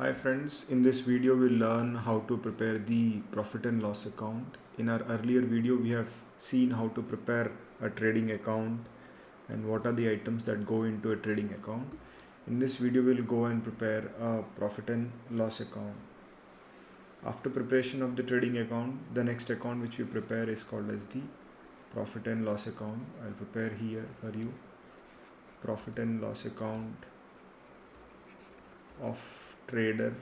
Hi friends, in this video we'll learn how to prepare the profit and loss account. In our earlier video we have seen how to prepare a trading account and what are the items that go into a trading account. In this video we'll go and prepare a profit and loss account. After preparation of the trading account, the next account which we prepare is called as the profit and loss account. I'll prepare here for you profit and loss account of trader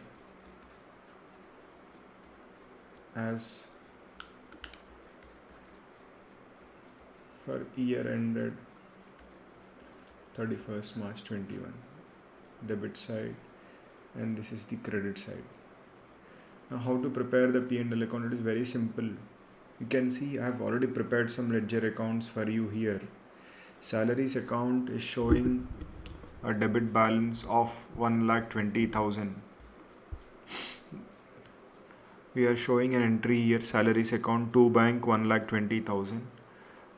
as for year ended 31st March 21, debit side, and this is the credit side. Now how to prepare the P&L account? It is very simple. You can see I have already prepared some ledger accounts for you here. Salaries account is showing a debit balance of 1,20,000. We are showing an entry here, salaries account to bank 1,20,000.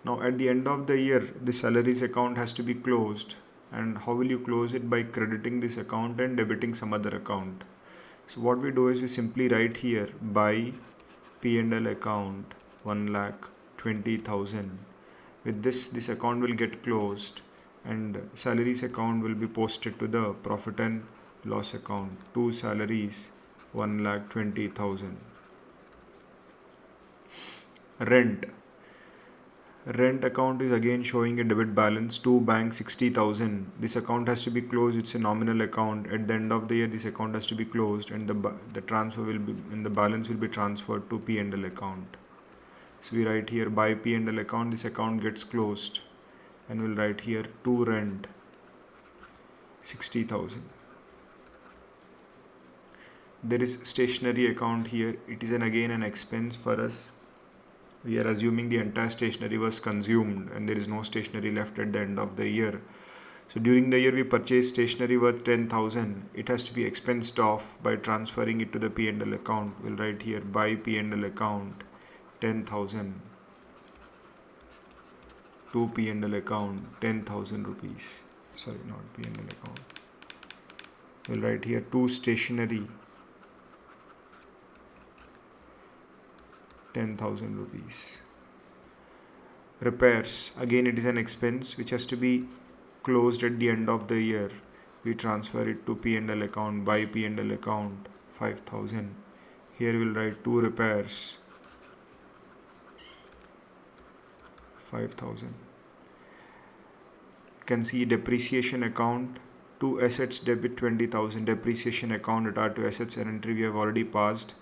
Now at the end of the year, the salaries account has to be closed. And how will you close it? By crediting this account and debiting some other account. So what we do is we simply write here by P&L account 1,20,000. With this account will get closed and salaries account will be posted to the profit and loss account. To salaries 1,20,000. Rent account is again showing a debit balance to bank 60,000. This account has to be closed. It's a nominal account. At the end of the year, this account has to be closed, and the transfer will be and the balance will be transferred to P&L account. So we write here by P&L account. This account gets closed, and we'll write here to rent 60,000. There is stationery account here. It is again an expense for us. We are assuming the entire stationery was consumed and there is no stationery left at the end of the year. So during the year we purchased stationery worth 10,000. It has to be expensed off by transferring it to the P&L account. We'll write here by P&L account 10,000 to P&L account 10,000 rupees. Sorry, not P&L account. We'll write here to stationery 10,000 rupees. Repairs, again it is an expense which has to be closed at the end of the year. We transfer it to P&L account by P&L account 5,000. Here we'll write to repairs 5,000. You can see depreciation account to assets debit 20,000. Depreciation account at R to assets and entry we have already passed.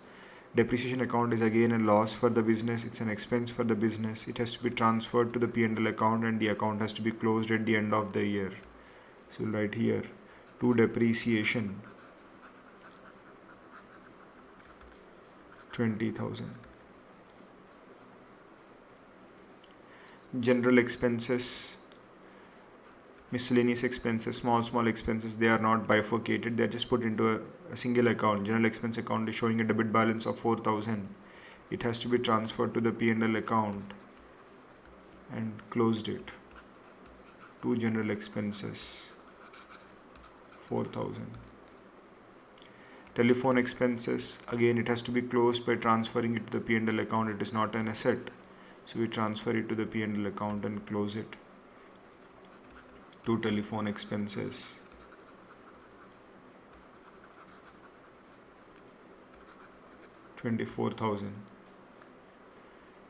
Depreciation account is again a loss for the business. It's an expense for the business. It has to be transferred to the P&L account and the account has to be closed at the end of the year. So we'll write here to depreciation 20,000. General expenses, miscellaneous expenses, small expenses, they are not bifurcated. They are just put into a single account. General expense account is showing a debit balance of 4,000. It has to be transferred to the P&L account and closed it to general expenses 4,000. Telephone expenses, again it has to be closed by transferring it to the P&L account. It is not an asset, so we transfer it to the P&L account and close it to telephone expenses 24,000.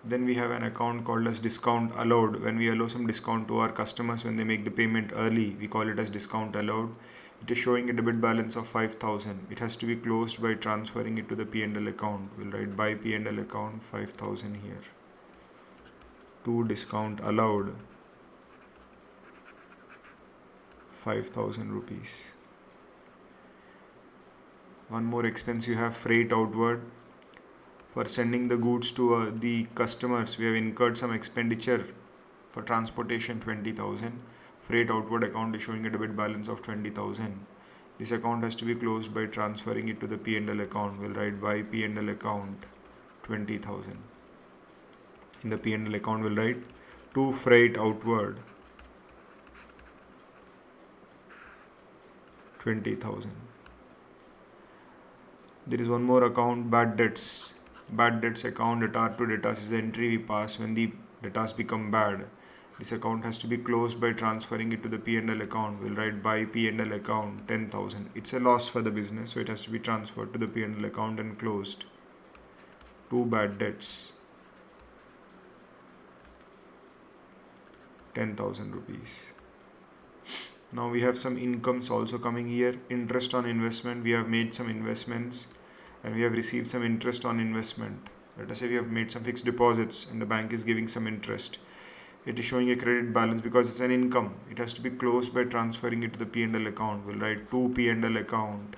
Then we have an account called as discount allowed. When we allow some discount to our customers when they make the payment early, we call it as discount allowed. It is showing a debit balance of 5,000. It has to be closed by transferring it to the P&L account. We'll write by P&L account 5,000 here. To discount allowed 5,000 rupees. One more expense you have, freight outward. For sending the goods to the customers, we have incurred some expenditure for transportation 20,000. Freight outward account is showing a debit balance of 20,000. This account has to be closed by transferring it to the P&L account. We'll write by P&L account 20,000. In the P&L account we'll write to freight outward 20,000. There is one more account, bad debts. Bad debts account, debtor to debtors is the entry we pass when the debtors become bad. This account has to be closed by transferring it to the P&L account. We'll write by P&L account 10,000. It's a loss for the business, so it has to be transferred to the P&L account and closed. Two bad debts, 10,000 rupees. Now we have some incomes also coming here. Interest on investment. We have made some investments and we have received some interest on investment. Let us say we have made some fixed deposits and the bank is giving some interest. It is showing a credit balance because it's an income. It has to be closed by transferring it to the P&L account. We'll write to P&L account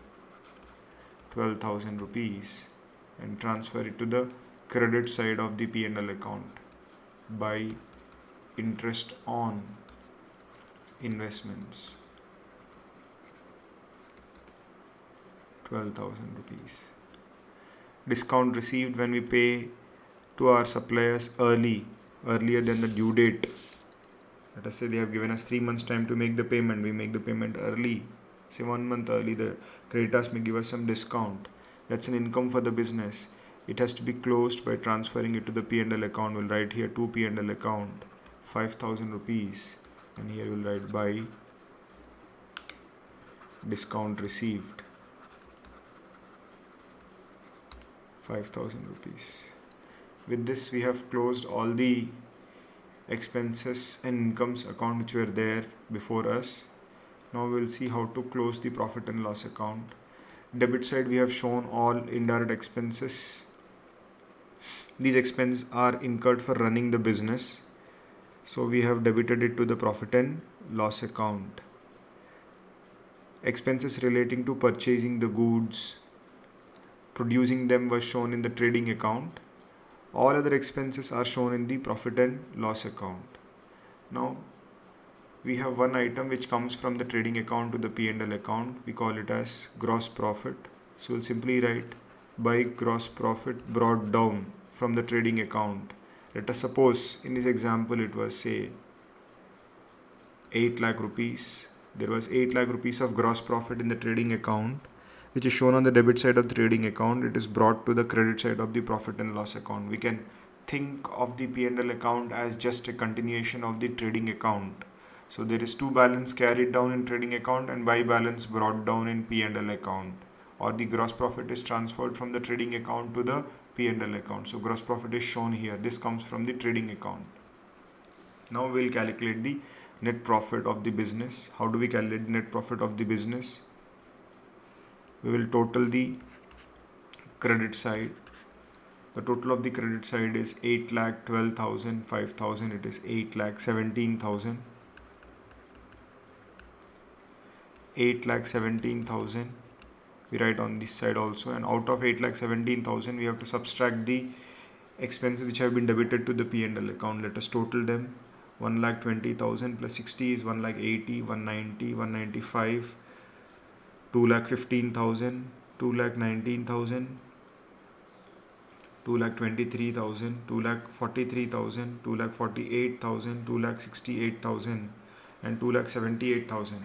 12,000 rupees and transfer it to the credit side of the P&L account by interest on investments, 12,000 rupees. Discount received when we pay to our suppliers earlier than the due date. Let us say they have given us 3 months time to make the payment. We make the payment early, say 1 month early. The creditors may give us some discount. That's an income for the business. It has to be closed by transferring it to the P&L account. We'll write here to P&L account 5,000 rupees and here we'll write by discount received 5,000 rupees. With this we have closed all the expenses and incomes account which were there before us. Now we'll see how to close the profit and loss account. Debit side we have shown all indirect expenses. These expenses are incurred for running the business. So we have debited it to the profit and loss account. Expenses relating to purchasing the goods, producing them was shown in the trading account. All other expenses are shown in the profit and loss account. Now we have one item which comes from the trading account to the P&L account. We call it as gross profit. So we'll simply write by gross profit brought down from the trading account. Let us suppose in this example it was say 8 lakh rupees. There was 8 lakh rupees of gross profit in the trading account, which is shown on the debit side of the trading account. It is brought to the credit side of the profit and loss account. We can think of the P&L account as just a continuation of the trading account. So there is to balance carried down in trading account and by balance brought down in P&L account, or the gross profit is transferred from the trading account to the P&L account. So gross profit is shown here. This comes from the trading account. Now we will calculate the net profit of the business. How do we calculate net profit of the business? We will total the credit side. The total of the credit side is 8 lakh 12,000, 5,000. It is 8 lakh 17,000. 8 lakh 17,000. We write on this side also, and out of 8 lakh 17,000 we have to subtract the expenses which have been debited to the P&L account. Let us total them. 1 lakh 20,000 plus 60 is 1 lakh 80, 190, 195, 2 lakh 15,000, 2 lakh 19,000, 2 lakh 23,000, 2 lakh 43,000, 2 lakh 48,000, 2 lakh 68,000 and 2 lakh 78,000.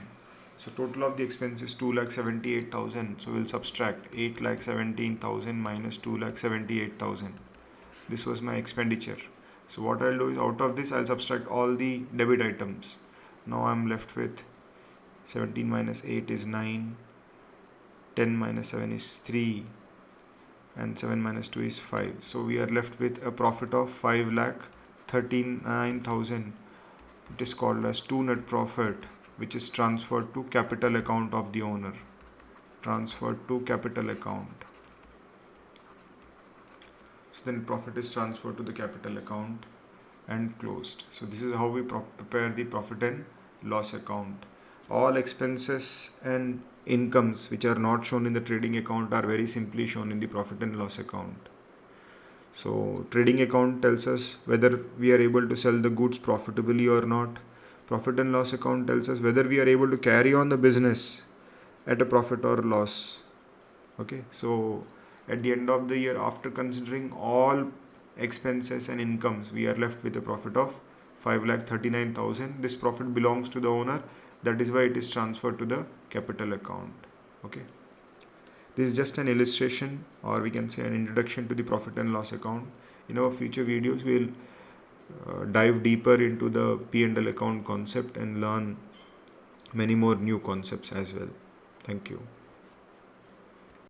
So total of the expenses 2 lakh 78,000. So we'll subtract 8 lakh 17,000 minus 2 lakh 78,000. This was my expenditure. So what I'll do is out of this I'll subtract all the debit items. Now I'm left with 17 minus 8 is 9, 10 minus 7 is 3 and 7 minus 2 is 5. So we are left with a profit of 5 lakh 39,000. It is called as to net profit, which is transferred to capital account of the owner. Transferred to capital account. So then profit is transferred to the capital account and closed. So this is how we prepare the profit and loss account. All expenses and incomes which are not shown in the trading account are very simply shown in the profit and loss account. So trading account tells us whether we are able to sell the goods profitably or not. Profit and loss account tells us whether we are able to carry on the business at a profit or loss. Okay, so at the end of the year, after considering all expenses and incomes, we are left with a profit of 5,39,000. This profit belongs to the owner. That is why it is transferred to the capital account. Okay. This is just an illustration, or we can say an introduction to the profit and loss account. In our future videos, we'll dive deeper into the P&L account concept and learn many more new concepts as well. Thank you.